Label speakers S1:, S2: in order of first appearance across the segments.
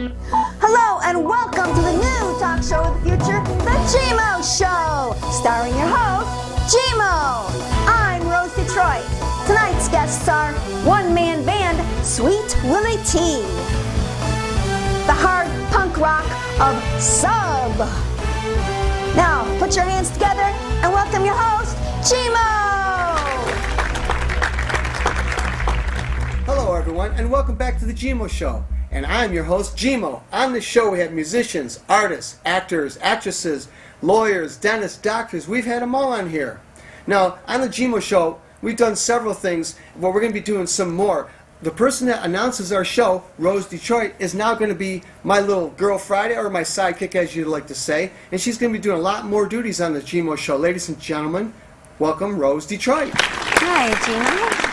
S1: Hello and welcome to the new talk show of the future, the GMo Show, starring your host, GMo. I'm Rose Detroit. Tonight's guests are one-man band Sweet Willie Tea, the hard punk rock of Sub. Now, put your hands together and welcome your host, GMo.
S2: Hello everyone and welcome back to the GMo Show. And I'm your host, GMo. On this show we have musicians, artists, actors, actresses, lawyers, dentists, doctors. We've had them all on here. Now, on the GMo Show, we've done several things, but we're going to be doing some more. The person that announces our show, Rose Detroit, is now going to be my little girl Friday, or my sidekick as you'd like to say, and she's going to be doing a lot more duties on the GMo Show. Ladies and gentlemen, welcome Rose Detroit.
S1: Hi, GMo.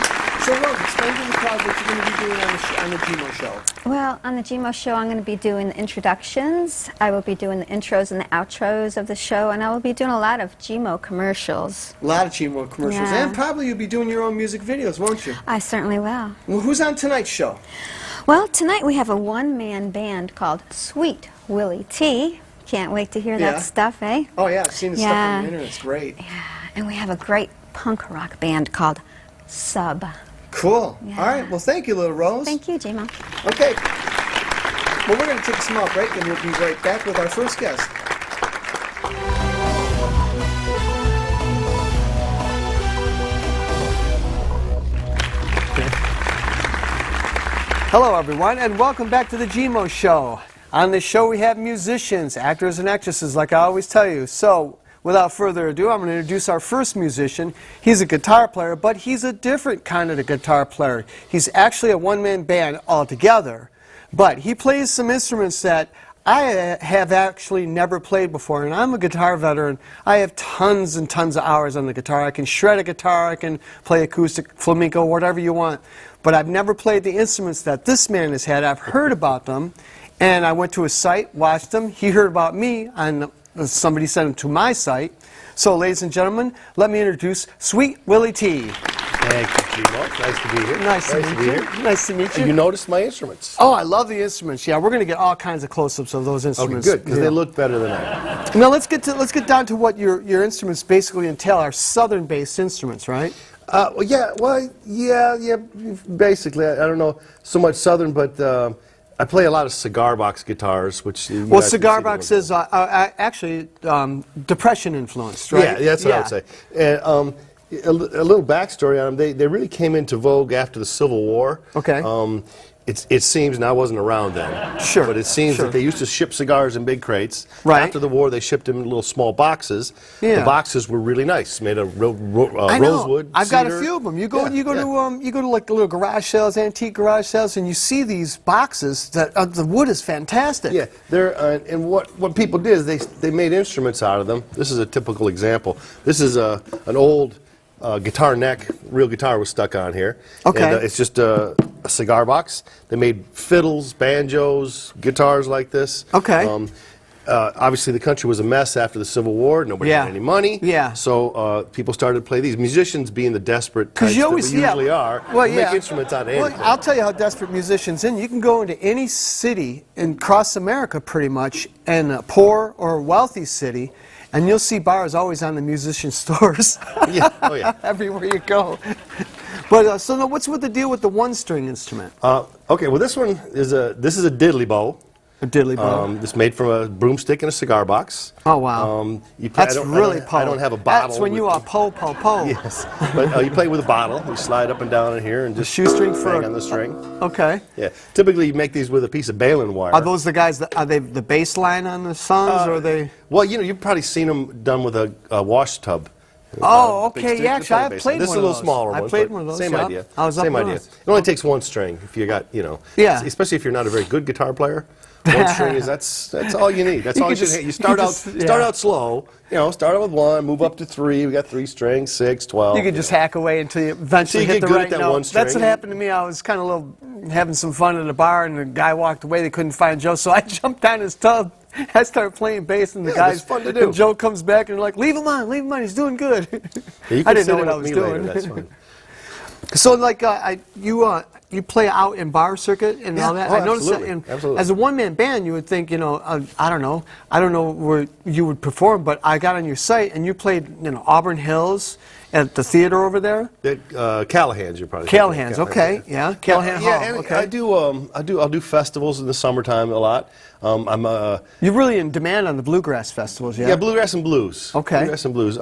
S2: So Rose, explain to the crowd what you're going to be doing on the GMo Show.
S3: Well, on the GMo Show, I'm going to be doing the introductions. I will be doing the intros and the outros of the show, and I will be doing a lot of GMo commercials.
S2: A lot of GMO commercials,
S3: Yeah.
S2: and probably you'll be doing your own music videos, won't you?
S3: I certainly will.
S2: Well, who's on tonight's show?
S3: Well, tonight we have a one-man band called Sweet Willie Tea. Can't wait to hear
S2: Yeah.
S3: that stuff, eh?
S2: Oh yeah, I've seen the stuff
S3: Yeah.
S2: on the internet. It's great.
S3: Yeah. And we have a great punk rock band called Sub.
S2: Cool.
S3: Yeah.
S2: All right. Well, thank you, little Rose.
S3: Thank you, GMo.
S2: Okay. Well, we're going to take a small break, and we'll be right back with our first guest. Hello, everyone, and welcome back to the GMO Show. On this show, we have musicians, actors, and actresses, like I always tell you. So, without further ado, I'm going to introduce our first musician. He's a guitar player, but he's a different kind of a guitar player. He's actually a one-man band altogether, but he plays some instruments that I have actually never played before, and I'm a guitar veteran. I have tons and tons of hours on the guitar. I can shred a guitar, I can play acoustic, flamenco, whatever you want, but I've never played the instruments that this man has had. I've heard about them, and I went to his site, watched them. He heard about me, and somebody sent him to my site. So, ladies and gentlemen, let me introduce Sweet Willie Tea.
S4: Thank you, GMo. Nice to be here.
S2: Nice to meet you. Nice to meet you.
S4: You noticed my instruments.
S2: Oh, I love the instruments. Yeah, we're going to get all kinds of close-ups of those
S4: Okay,
S2: instruments.
S4: good, because
S2: Yeah.
S4: they look better than I do.
S2: Now let's get down to what your instruments basically entail. Are southern-based instruments, right?
S4: Yeah, basically. I don't know so much Southern, but I play a lot of cigar box guitars, which you
S2: Well,
S4: guys can
S2: cigar
S4: see
S2: box
S4: them.
S2: is actually Depression influenced, right?
S4: Yeah, that's what I would say. And a little backstory on them. They really came into vogue after the Civil War.
S2: Okay.
S4: It seems, and I wasn't around then.
S2: Sure,
S4: But it seems
S2: sure.
S4: that they used to ship cigars in big crates.
S2: Right.
S4: After the war, they shipped them in little small boxes.
S2: Yeah.
S4: The boxes were really nice, made of
S2: I know.
S4: rosewood.
S2: I've got a
S4: cedar.
S2: few of them. You go to like little garage sales, antique garage sales, and you see these boxes that the wood is fantastic.
S4: Yeah, they're and what people did is they made instruments out of them. This is a typical example. This is an old guitar neck. Real guitar was stuck on here.
S2: Okay.
S4: And, it's just a cigar box. They made fiddles, banjos, guitars like this.
S2: Okay.
S4: Obviously, the country was a mess after the Civil War. Nobody
S2: Yeah.
S4: had any money.
S2: Yeah.
S4: So people started to play these. Musicians, being the desperate types
S2: you
S4: that
S2: always
S4: we usually are,
S2: Well,
S4: make instruments out of
S2: Well,
S4: anything.
S2: I'll tell you how desperate musicians are. You can go into any city across America, pretty much, and a poor or wealthy city, and you'll see bars always on the musician stores.
S4: Yeah. Oh yeah.
S2: Everywhere you go. But so now, what's with the deal with the one-string instrument?
S4: Okay. Well, this is a diddly bow.
S2: A diddly bow.
S4: It's made from a broomstick and a cigar box.
S2: Oh wow.
S4: That's
S2: really
S4: I don't have a bottle.
S2: That's when you
S4: with-
S2: are po.
S4: Yes, but you play with a bottle. You slide up and down in here and just
S2: shoestring for
S4: hang
S2: a-
S4: on the string.
S2: Okay.
S4: Yeah. Typically, you make these with a piece of baling wire.
S2: Are those the guys that are they the bass line on the songs, or are they?
S4: Well, you've probably seen them done with a wash tub.
S2: Oh,
S4: Big
S2: okay.
S4: stick
S2: Yeah,
S4: to
S2: actually,
S4: play
S2: I've
S4: bass.
S2: played
S4: This
S2: one
S4: is
S2: of
S4: a little
S2: those.
S4: smaller
S2: I
S4: one.
S2: played
S4: but
S2: one of those.
S4: Same
S2: yeah.
S4: idea.
S2: I was up
S4: Same idea.
S2: north.
S4: It only takes one string if you got
S2: Yeah.
S4: Especially if you're not a very good guitar player. One string is that's all you need. That's
S2: You
S4: all you
S2: could
S4: should.
S2: just-
S4: You start
S2: you
S4: out
S2: just-
S4: start
S2: yeah.
S4: out slow. Start out with one, move up to three. We got 3 strings, 6, 12.
S2: You could just hack away until you eventually
S4: So you
S2: hit
S4: get
S2: the
S4: good at
S2: right
S4: that
S2: note.
S4: one
S2: That's what
S4: string.
S2: happened to me. I was kind of having some fun at a bar, and the guy walked away. They couldn't find Joe, so I jumped on his tub. I started playing bass, and the
S4: Yeah,
S2: guys.
S4: that's fun to do.
S2: And Joe comes back and like, leave him on. He's doing good.
S4: Yeah, you
S2: I
S4: can
S2: didn't
S4: sit
S2: know
S4: in
S2: what I
S4: with
S2: was
S4: me
S2: doing.
S4: later, that's fine.
S2: So, like, you play out in bar circuit and all that.
S4: Oh,
S2: I noticed that.
S4: absolutely.
S2: And
S4: Absolutely.
S2: as a one-man band, you would think, I don't know where you would perform, but I got on your site and you played, Auburn Hills at the theater over there.
S4: Callahan's, you're probably
S2: Callahan's,
S4: thinking.
S2: okay, yeah, Callahan
S4: Yeah,
S2: Hall.
S4: and
S2: Okay.
S4: I'll do festivals in the summertime a lot.
S2: You're really in demand on the bluegrass festivals, yeah?
S4: Yeah, bluegrass and blues.
S2: Okay.
S4: Bluegrass and blues.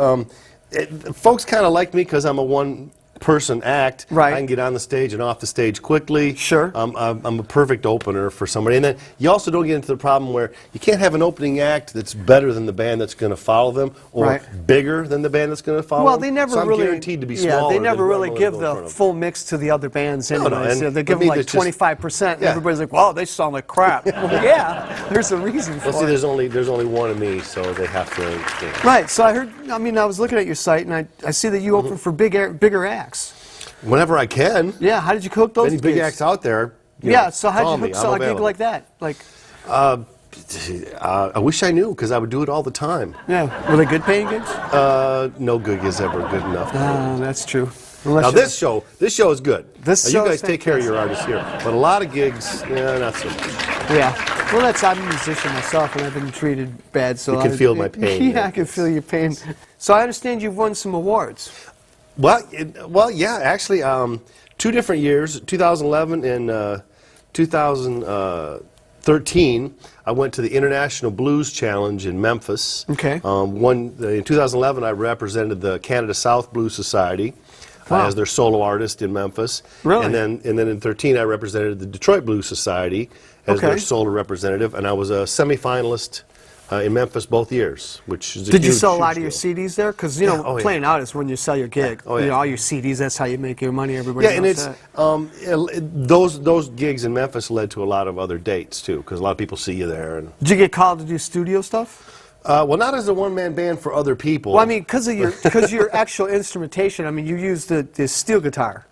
S4: Folks kind of like me because I'm a one-person act.
S2: Right.
S4: I can get on the stage and off the stage quickly.
S2: Sure.
S4: I'm a perfect opener for somebody. And then you also don't get into the problem where you can't have an opening act that's better than the band that's going to follow them or
S2: Right.
S4: bigger than the band that's going to follow
S2: Well,
S4: them.
S2: they never
S4: so I'm
S2: really
S4: guaranteed to be
S2: yeah,
S4: smaller
S2: they never
S4: than
S2: really
S4: what
S2: give
S4: I'm going in
S2: the
S4: front of.
S2: full mix to the other bands
S4: No, no,
S2: anyways.
S4: and
S2: They
S4: I
S2: give them
S4: mean,
S2: like
S4: it's just-
S2: 25%. And
S4: Yeah.
S2: everybody's like, "Wow, they sound like crap." Well, yeah, there's a reason for
S4: Well, see,
S2: it.
S4: there's only one of me, so they have to.
S2: Right. So I was looking at your site and I see that you open for bigger acts.
S4: Whenever I can.
S2: Yeah. How did you cook those?
S4: Any big
S2: gigs?
S4: acts out there.
S2: Yeah. So how
S4: call
S2: did you
S4: me,
S2: hook
S4: I'm
S2: a gig
S4: available.
S2: like that? Like,
S4: I wish I knew because I would do it all the time.
S2: yeah, were they good paying gigs?
S4: No gig is ever good enough.
S2: That's true. Unless
S4: Now
S2: you-
S4: this show is good.
S2: This
S4: Now,
S2: show
S4: you
S2: is
S4: guys take care of your artists here, but a lot of gigs, not so much.
S2: Yeah. Well, I'm a musician myself, and I've been treated bad. So
S4: You can feel my pain,
S2: Yeah,
S4: yeah.
S2: I can feel your pain. So I understand you've won some awards.
S4: Well, yeah, actually, 2 different years, 2011 and 2013. I went to the International Blues Challenge in Memphis.
S2: Okay.
S4: In 2011, I represented the Canada South Blues Society.
S2: Wow.
S4: As their solo artist in Memphis.
S2: Really?
S4: And then in 2013, I represented the Detroit Blues Society as
S2: Okay.
S4: their solo representative, and I was a semifinalist in Memphis both years, which is a
S2: Did you
S4: huge,
S2: sell a
S4: huge
S2: lot of your
S4: deal.
S2: CDs there? Because
S4: Yeah, oh, yeah.
S2: playing out is when you sell your gig.
S4: Oh, yeah.
S2: All your CDs. That's how you make your money. Everybody
S4: Yeah, and
S2: knows
S4: it's
S2: that.
S4: those gigs in Memphis led to a lot of other dates too, because a lot of people see you there. And
S2: Did you get called to do studio stuff?
S4: well, not as a one-man band for other people.
S2: Well, I mean, because your actual instrumentation. I mean, you use the steel guitar.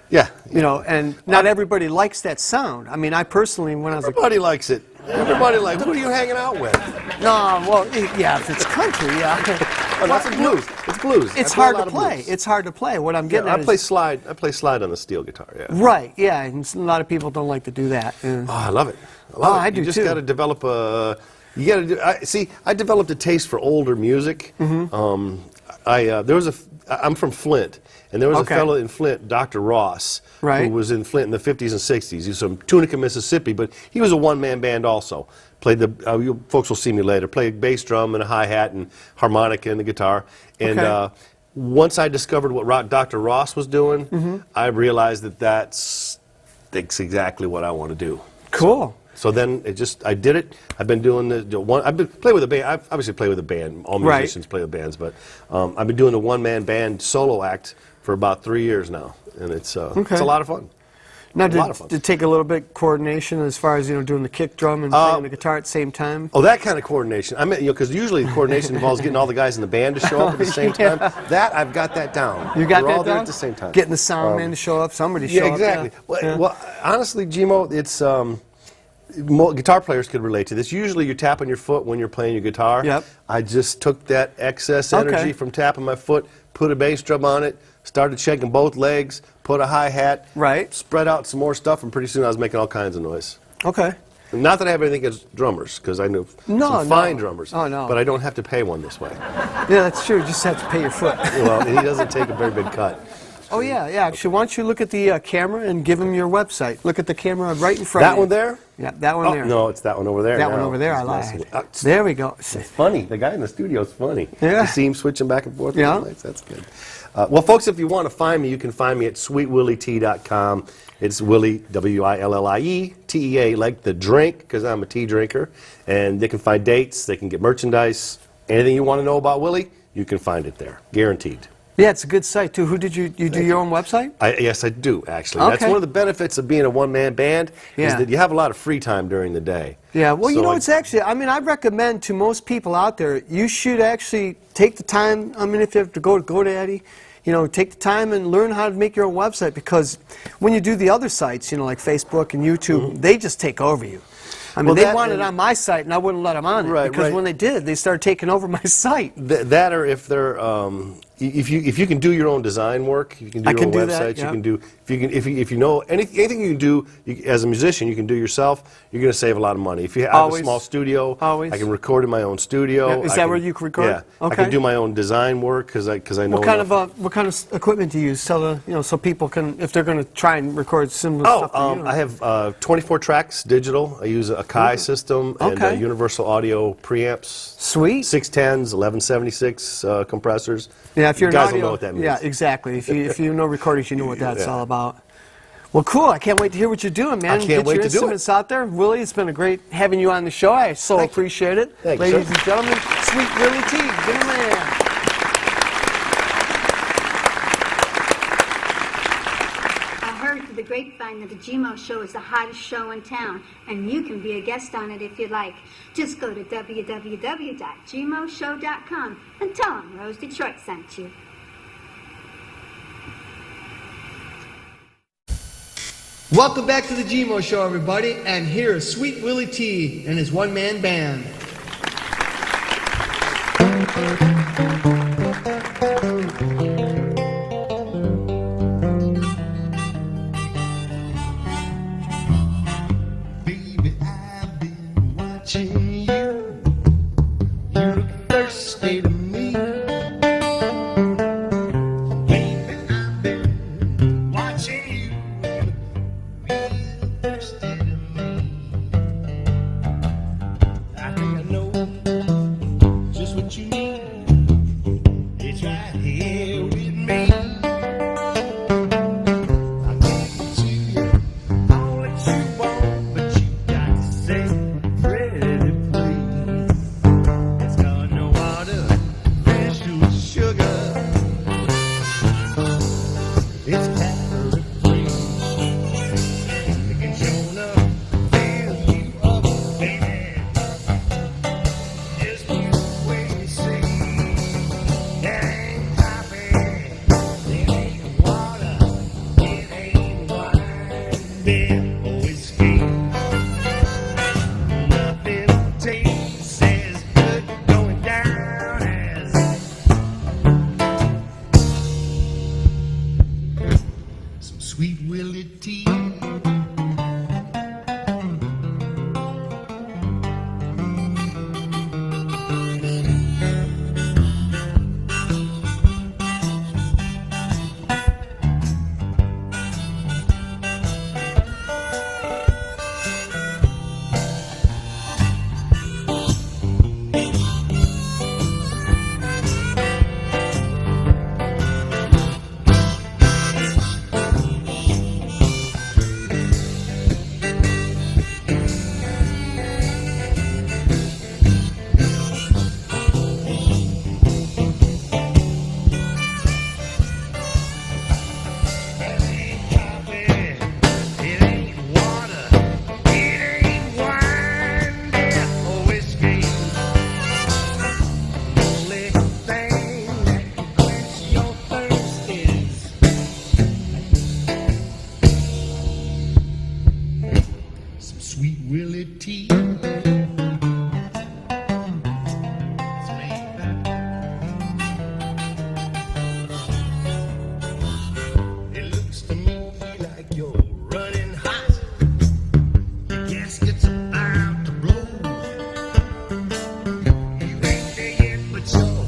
S4: yeah,
S2: And not everybody likes that sound. I mean, I personally, when I was
S4: everybody likes it. Everybody likes. Who are you hanging out with?
S2: no, well, yeah, if it's country, yeah.
S4: Oh, that's blues. It's blues.
S2: It's
S4: I play a
S2: hard
S4: lot
S2: to
S4: of
S2: play.
S4: blues.
S2: It's hard to play. What I'm
S4: Yeah,
S2: getting
S4: I
S2: at
S4: play
S2: is
S4: slide. I play slide on the steel guitar. Yeah.
S2: right. Yeah, and a lot of people don't like to do that.
S4: Oh, I love it. I love
S2: Oh,
S4: it.
S2: I do
S4: You just
S2: too.
S4: got to develop a. You got to do. See, I developed a taste for older music.
S2: Mm-hmm.
S4: I'm from Flint, and there was
S2: Okay.
S4: a fellow in Flint, Dr. Ross,
S2: Right.
S4: who was in Flint in the 50s and 60s. He was from Tunica, Mississippi, but he was a one-man band also. Played you folks will see me later. Played bass drum and a hi-hat and harmonica and the guitar. And
S2: Okay.
S4: once I discovered what Dr. Ross was doing,
S2: Mm-hmm.
S4: I realized that's exactly what I want to do.
S2: cool.
S4: So then I did it. I've been doing I've been playing with a band. I obviously play with a band. All
S2: Right.
S4: musicians play with bands, but I've been doing the one-man band solo act for about 3 years now, and it's a lot of fun.
S2: Now,
S4: lot of fun.
S2: did it take a little bit coordination as far as doing the kick drum and playing the guitar at the same time?
S4: Oh, that kind of coordination. I mean, because usually the coordination involves getting all the guys in the band to show up at the same
S2: Yeah.
S4: time. That I've got that down.
S2: You got
S4: We're
S2: that
S4: all there
S2: down?
S4: at the same time.
S2: Getting the sound man to show up, somebody show
S4: Yeah,
S2: up.
S4: exactly.
S2: Yeah.
S4: Well, honestly, GMO, it's guitar players could relate to this. Usually, you're tapping your foot when you're playing your guitar.
S2: Yep.
S4: I just took that excess energy
S2: Okay.
S4: from tapping my foot, put a bass drum on it, started shaking both legs, put a hi-hat,
S2: Right.
S4: spread out some more stuff, and pretty soon I was making all kinds of noise.
S2: Okay.
S4: Not that I have anything against drummers, because I know some fine drummers.
S2: Oh, no.
S4: But I don't have to pay one this way.
S2: Yeah, that's true. You just have to pay your foot.
S4: Well, and he doesn't take a very big cut.
S2: Oh, yeah, yeah. Actually, why don't you look at the camera and give them your website? Look at the camera right in front of
S4: That
S2: you.
S4: one there?
S2: Yeah, that one
S4: Oh,
S2: there.
S4: no, it's that one over there.
S2: That one
S4: now.
S2: over there, I
S4: It's nice
S2: lied.
S4: and-
S2: There we go.
S4: It's funny. The guy in the studio is funny.
S2: Yeah.
S4: You see him switching back and forth. with
S2: Yeah.
S4: the lights? That's good. Well, folks, if you want to find me, you can find me at sweetwillietea.com. It's Willie, WILLIE, like the drink, because I'm a tea drinker. And they can find dates. They can get merchandise. Anything you want to know about Willie, you can find it there. Guaranteed.
S2: Yeah, it's a good site, too. Who did you do your own website?
S4: Yes, I do, actually. That's
S2: Okay.
S4: one of the benefits of being a one-man band is
S2: Yeah.
S4: that you have a lot of free time during the day.
S2: Yeah, well,
S4: So
S2: it's actually, I mean, I recommend to most people out there, you should actually take the time, I mean, if you have to go to GoDaddy, take the time and learn how to make your own website, because when you do the other sites, like Facebook and YouTube, they just take over you. I mean,
S4: Well,
S2: they
S4: that
S2: wanted it
S4: and-
S2: on my site, and I wouldn't let them on it,
S4: Right,
S2: because
S4: right.
S2: when they did, they started taking over my site.
S4: That or if they're if you can do your own design work, you can do
S2: I
S4: your
S2: can
S4: own
S2: do
S4: websites.
S2: that, yeah.
S4: You can do if you know anything you can do as a musician, you can do yourself. You're going to save a lot of money. If you have
S2: Always.
S4: a small studio,
S2: Always.
S4: I can record in my own studio.
S2: Yeah, is
S4: I
S2: that
S4: can-
S2: where you can record?
S4: Yeah, I
S2: Okay.
S4: can do my own design work because I know.
S2: What kind of equipment do you use so people can, if they're going to try and record similar stuff to you?
S4: I have 24 tracks digital. I use a Kai system and
S2: Okay.
S4: Universal Audio preamps.
S2: Sweet.
S4: 610s, 1176 compressors.
S2: Yeah, if you're
S4: you guys
S2: an audio,
S4: will know what that means.
S2: Yeah, exactly. If you know recordings, you know what that's
S4: Yeah.
S2: all about. Well, cool. I can't wait to hear what you're doing, man.
S4: I can't
S2: Get
S4: wait
S2: your
S4: to do it.
S2: instruments out there. Willie, it's been a great having you on the show. I so
S4: Thank you.
S2: appreciate it.
S4: Thank you,
S2: Ladies
S4: sir.
S2: and gentlemen, Sweet Willie Tea. Give him a hand.
S5: I heard through the grapevine that the GMO Show is the hottest show in town, and you can be a guest on it if you like. Just go to www.gmoshow.com and tell them Rose Detroit sent you.
S2: Welcome back to the GMO Show, everybody. And here is Sweet Willie Tea and his one-man band.
S6: Baby, I've been watching you. You look thirsty to me. Baby, I've been watching you. Real thirsty to me. I think I know just what you need. It's right here with me. I'll give it to you. All that you want, but you got to say pretty please. It's got no water, fresh with sugar. It's calorie free. It can sure enough fill you up, baby. Just you wait and see. It ain't coffee, it ain't water, it ain't wine, beer or whiskey. Nothing tastes as good going down as some Sweet Willie Tea. It ain't coffee, it ain't water, it ain't wine, beer or whiskey. The only thing that can quench your thirst is some Sweet Willie Tea. It's laid back. It looks to me like you're running hot. Your gasket's about to blow. You ain't there yet, but you're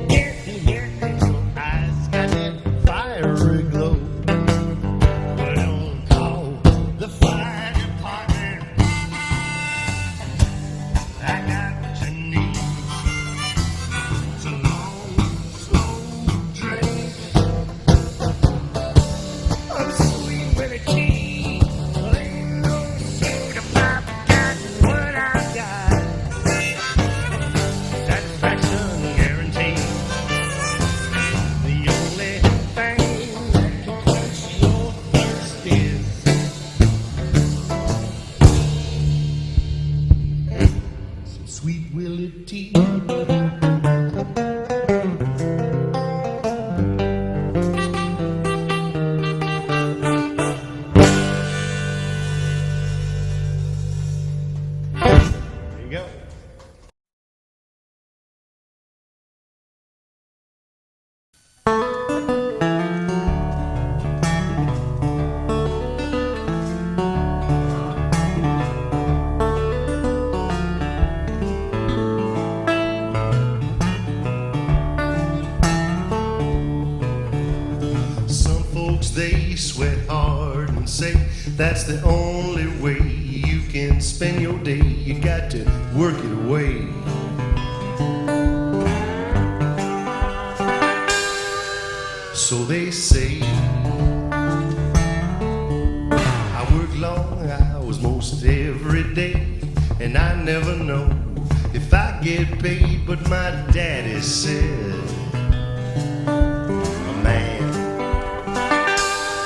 S6: getting there. Your eyes got that fiery glow. But don't call the fire department. I got what you need. It's a long, slow drink of Sweet Willie Tea. Well, ain't no soda pop got what I got. Satisfaction guaranteed. The only thing that can quench your thirst is some Sweet Willie Tea. There you go. That's the only way you can spend your day. You got to work it away. So they say I work long hours most every day, and I never know if I get paid. But my daddy said a man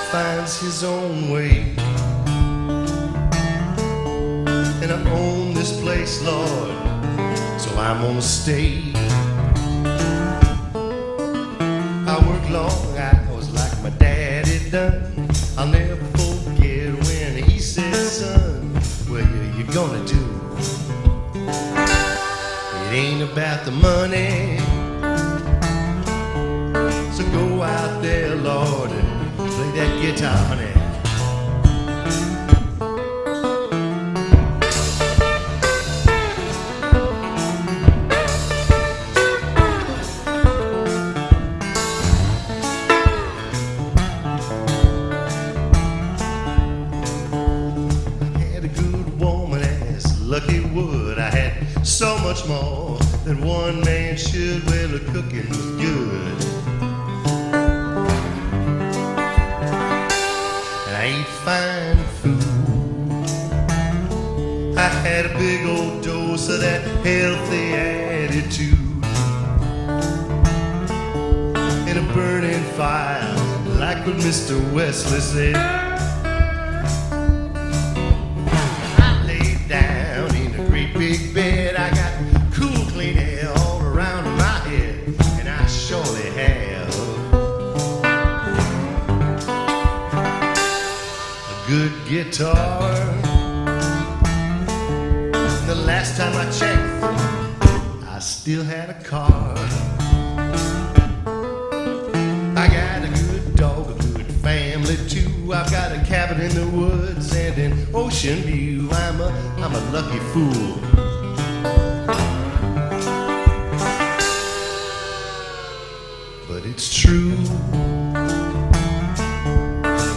S6: finds his own way. And I own this place, Lord, so I'm gonna stay. I work long hours like my daddy done. I'll never forget when he said, son, what you gonna do? It ain't about the money, so go out there, Lord, and play that guitar, honey. Lucky wood, I had so much more than one man should. Well, the cooking was good, and I ate fine food. I had a big old dose of that healthy attitude, in a burning fire, like what Mr. Wesley said. Big bed, I got cool, clean air all around my head, and I surely have a good guitar. The last time I checked, I still had a car. I got a good dog, a good family too. I've got a cabin in the woods and an ocean view. I'm a lucky fool. But it's true,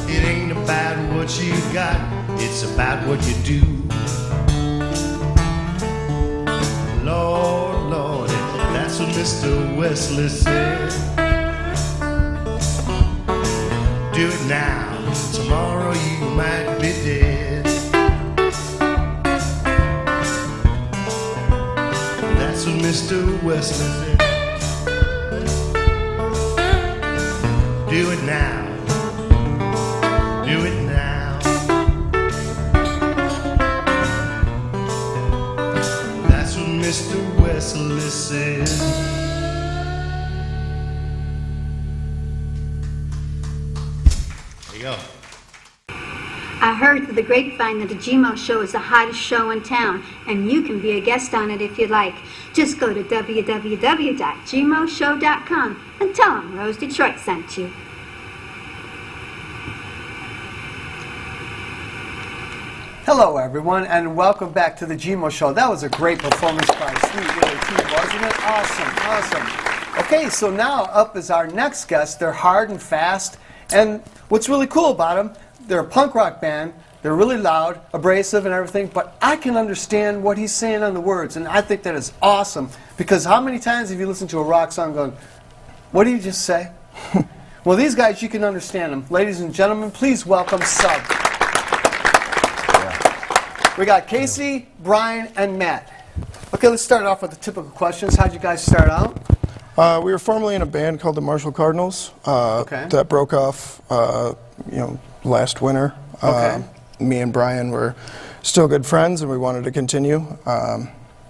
S6: it ain't about what you got, it's about what you do. Lord, Lord, that's what Mr. Wesley said. Do it now, tomorrow you might be dead. That's what Mr. Wesley said. Do it now. Do it now. That's what Mr. Wesley said. There you go.
S5: I heard through the grapevine that the GMo Show is the hottest show in town, and you can be a guest on it if you like. Just go to www.gmoshow.com and tell them Rose Detroit sent you.
S2: Hello, everyone, and welcome back to the GMo Show. That was a great performance by Sweet Willie Tea, wasn't it? Awesome, awesome. Okay, so now up is our next guest. They're hard and fast, and what's really cool about them, they're a punk rock band. They're really loud, abrasive, and everything, but I can understand what he's saying on the words, and I think that is awesome, because how many times have you listened to a rock song going, what did you just say? Well, these guys, you can understand them. Ladies and gentlemen, please welcome Sub. We got Casey, Brian, and Matt. Okay, let's start off with the typical questions. How'd you guys start out?
S7: We were formerly in a band called the Marshall Cardinals. That broke off, last winter.
S2: Okay.
S7: Me and Brian were still good friends, and we wanted to continue.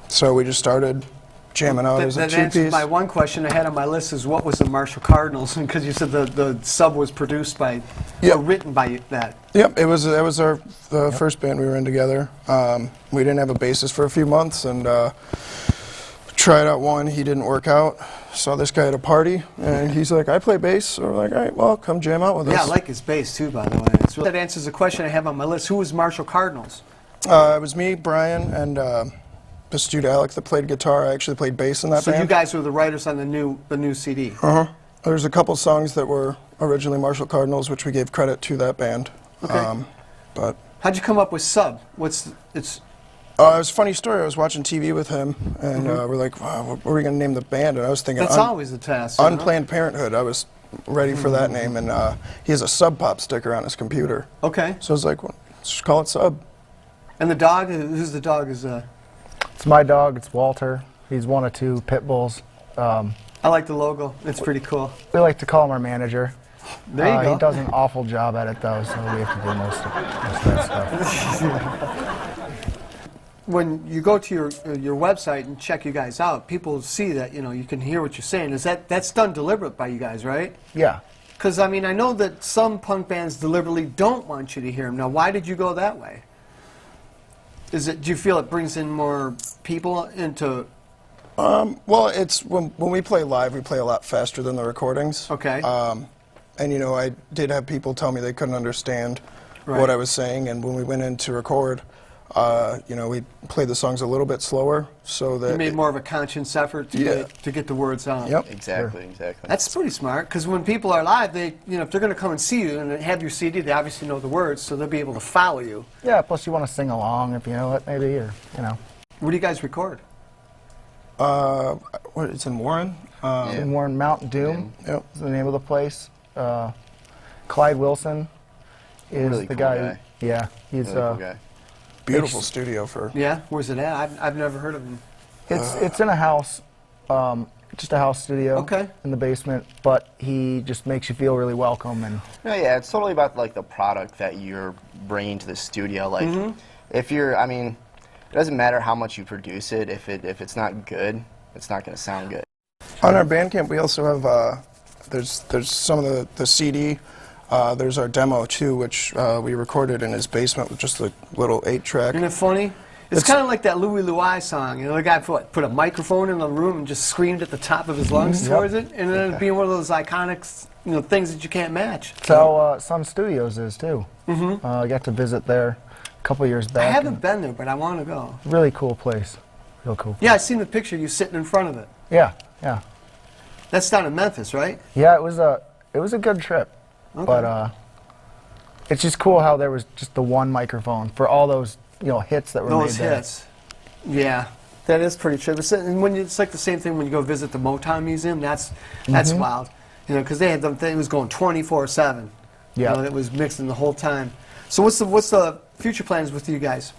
S7: So we just started jamming out as a
S2: That
S7: two-piece.
S2: answers my one question I had on my list is what was the Marshall Cardinals? Because you said the sub was produced by, or written by that.
S7: Yep, that was the first band we were in together. We didn't have a bassist for a few months, and tried out one. He didn't work out. Saw this guy at a party, and he's like, I play bass. So we're like, all right, well, come jam out with us.
S2: Yeah, I like his bass too, by the way. That answers the question I have on my list. Who was Marshall Cardinals?
S7: It was me, Brian, and this dude Alec that played guitar. I actually played bass in that band.
S2: So you guys were the writers on the new CD.
S7: There's a couple songs that were originally Marshall Cardinals, which we gave credit to that band.
S2: Okay.
S7: But
S2: How'd you come up with Sub? It's
S7: it was a funny story. I was watching TV with him, and we're like, wow, what are we going to name the band? And I was thinking,
S2: that's always the task. You know?
S7: Unplanned Parenthood. I was ready for that name, and he has a Sub Pop sticker on his computer.
S2: Okay.
S7: So I was like, well, let's just call it Sub.
S2: And the dog? Who's the dog?
S8: It's my dog. It's Walter. He's one of 2 pit bulls.
S2: I like the logo. It's pretty cool.
S8: We like to call him our manager.
S2: There you go.
S8: He does an awful job at it, though, so we have to do most of that stuff.
S2: When you go to your website and check you guys out, people see that, you know, you can hear what you're saying. That's done deliberate by you guys, right?
S8: Yeah.
S2: Because, I mean, I know that some punk bands deliberately don't want you to hear them. Now, why did you go that way? Do you feel it brings in more people into...
S7: Well, it's when we play live, we play a lot faster than the recordings.
S2: Okay.
S7: And, you know, I did have people tell me they couldn't understand what I was saying, and when we went in to record, you know, we played the songs a little bit slower so that...
S2: You made more of a conscious effort to get the words out.
S7: Yep.
S9: Exactly, exactly.
S2: That's pretty smart, because when people are live, they, you know, if they're going to come and see you and have your CD, they obviously know the words, so they'll be able to follow you.
S8: Yeah, plus you want to sing along if you know it, maybe, or, you know.
S2: Where do you guys record?
S7: It's in Warren.
S8: In Warren, Mount Doom
S7: Yep.
S8: is the name of the place. Clyde Wilson is
S9: Really
S8: the
S9: cool
S8: guy.
S9: guy.
S8: Yeah, he's
S9: Really cool guy.
S7: Beautiful studio for...
S2: Yeah? Where's it at? I've never heard of him.
S8: It's in a house, just a house studio in the basement, but he just makes you feel really welcome. And
S9: No, yeah, it's totally about like the product that you're bringing to the studio. Like, if you're, I mean, it doesn't matter how much you produce it. If it's not good, it's not going to sound good.
S7: On our Bandcamp, we also have there's some of the CD. There's our demo too, which we recorded in his basement with just a little 8-track.
S2: Isn't it funny? It's kind of like that Louie Louie song. You know, the guy put a microphone in the room and just screamed at the top of his lungs towards it, and then it being one of those iconic, you know, things that you can't match.
S8: that's how Sun Studios is too. I got to visit there a couple years back.
S2: I haven't been there, but I want to go.
S8: Really cool place. Real cool.
S2: Yeah, I seen the picture of you sitting in front of it.
S8: Yeah, yeah.
S2: That's down in Memphis, right?
S8: Yeah, it was a good trip, but it's just cool how there was just the one microphone for all those, you know, hits that were made there.
S2: Those hits. Yeah, that is pretty true. And when it's like the same thing when you go visit the Motown Museum. That's wild, you know, because they had them. It was going 24/7.
S8: Yeah,
S2: you know, it was mixing the whole time. So what's the future plans with you guys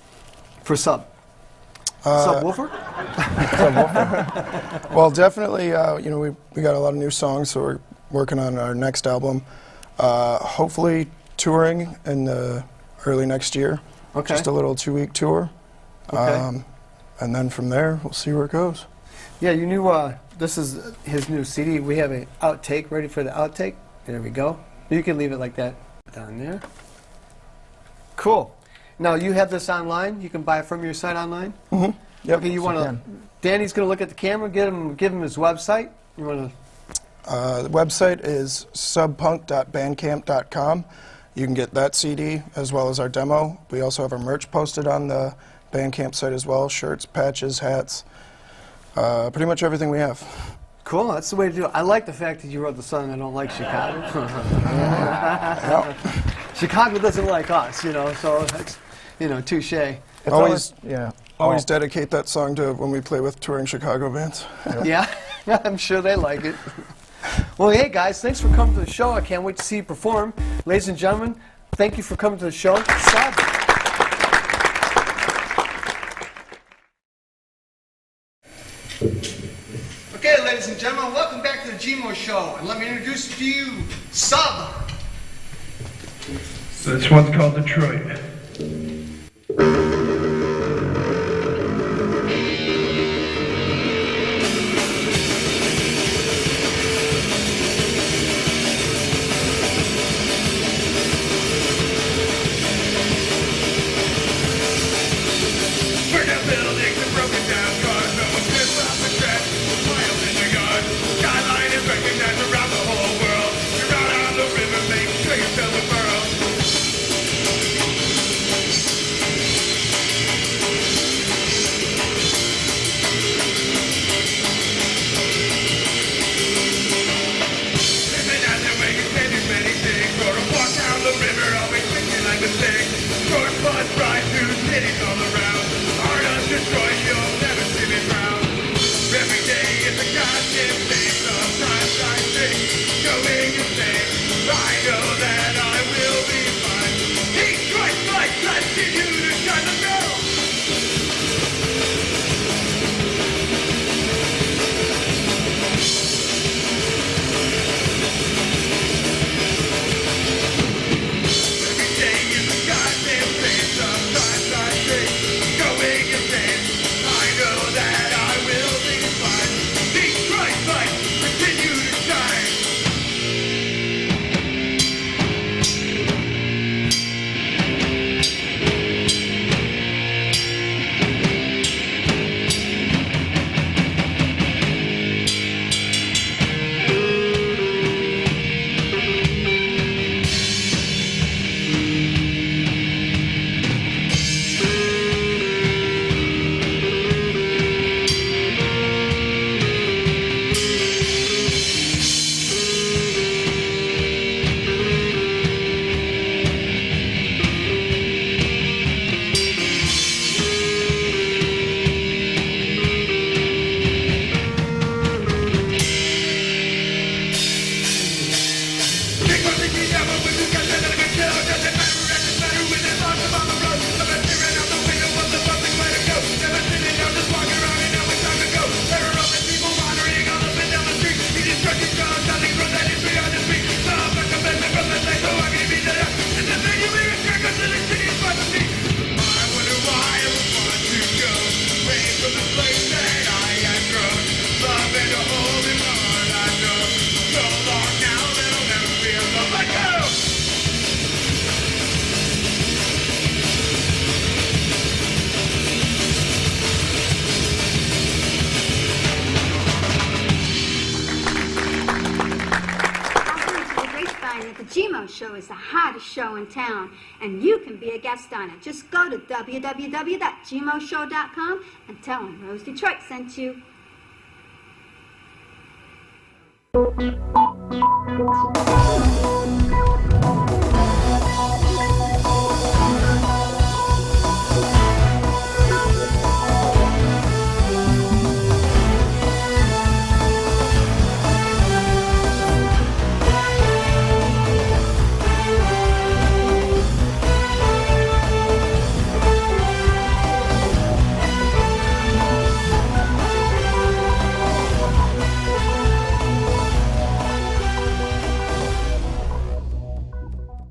S2: for Sub? Subwoofer?
S7: Well, definitely, you know, we got a lot of new songs, so we're working on our next album. Hopefully touring in the early next year.
S2: Okay.
S7: Just a little 2-week tour.
S2: Okay.
S7: And then from there, we'll see where it goes.
S2: Yeah, you knew this is his new CD. We have an outtake ready for the outtake. There we go. You can leave it like that down there. Cool. Now you have this online. You can buy it from your site online.
S7: Yep.
S2: Okay, you want to? Danny's going to look at the camera. Give him his website. You want to?
S7: The website is subpunk.bandcamp.com. You can get that CD as well as our demo. We also have our merch posted on the Bandcamp site as well. Shirts, patches, hats, pretty much everything we have.
S2: Cool. That's the way to do it. I like the fact that you wrote the song "I Don't Like Chicago." Chicago doesn't like us, you know. So that's, you know, touche.
S7: Always dedicate that song to when we play with touring Chicago bands.
S2: Yeah, I'm sure they like it. Well, hey guys, thanks for coming to the show. I can't wait to see you perform. Ladies and gentlemen, thank you for coming to the show. Sub. Okay, ladies and gentlemen, welcome back to the GMO Show. And let me introduce to you Sub.
S6: This one's called Detroit. Burned out buildings and broken down cars. No one slips off the track. Miles in the yard. Skyline is recognized around the whole world. You're out on the river, make sure you tell the world.
S5: is the hottest show in town, and you can be a guest on it. Just go to www.gmoshow.com and tell them Rose Detroit sent you.